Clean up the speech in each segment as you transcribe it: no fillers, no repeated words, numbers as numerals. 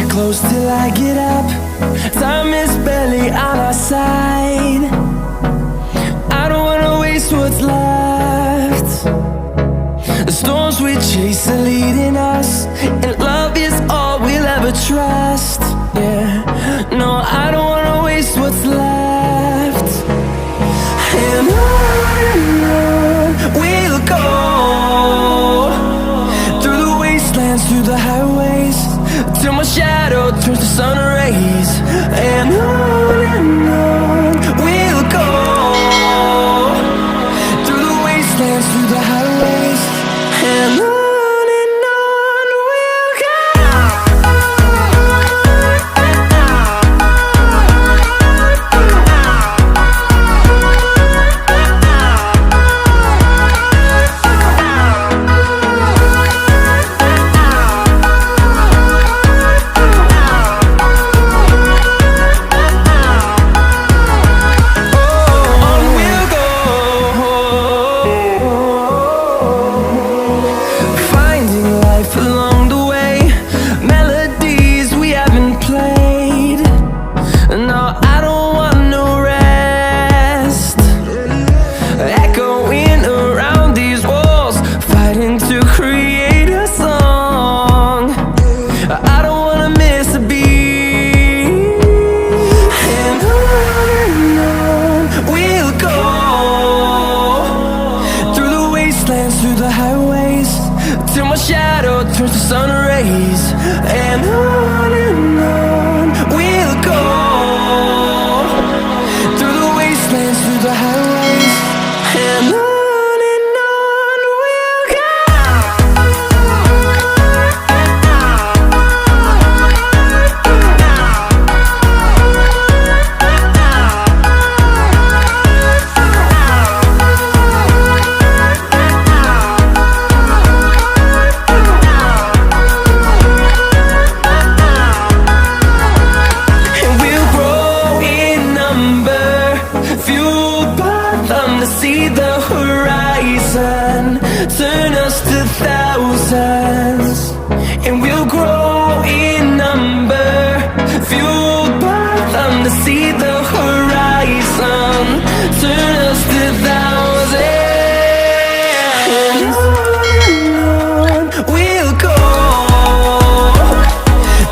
Close till I get up. Time is barely on our side. I don't wanna waste what's left. The storms we chase are leading us, and love is all we'll ever trust. Yeah, no, I don't wanna waste what's left. And on we'll go, through the wastelands, through the highways, till my shadow turns to sun rays. And on we'll go, through the wastelands, through the highways, and on we'll go. Through the highways, till my shadow turns to sun rays. And on we'll go, through the wastelands, through the highways, and on. See the horizon turn us to thousands, and we'll grow in number, fueled by them. To see the horizon turn us to thousands, and on we'll go,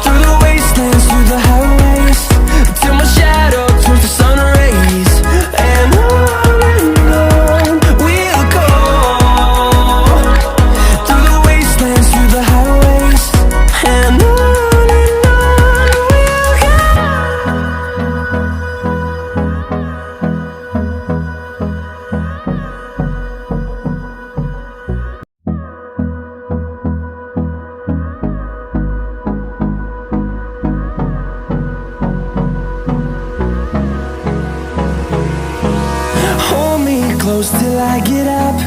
through the wastelands, through the highways, till my shadow turns to sun rays. And close till I get up.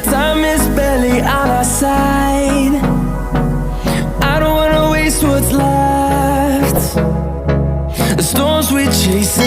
Time is barely on our side. I don't wanna waste what's left. The storms we chase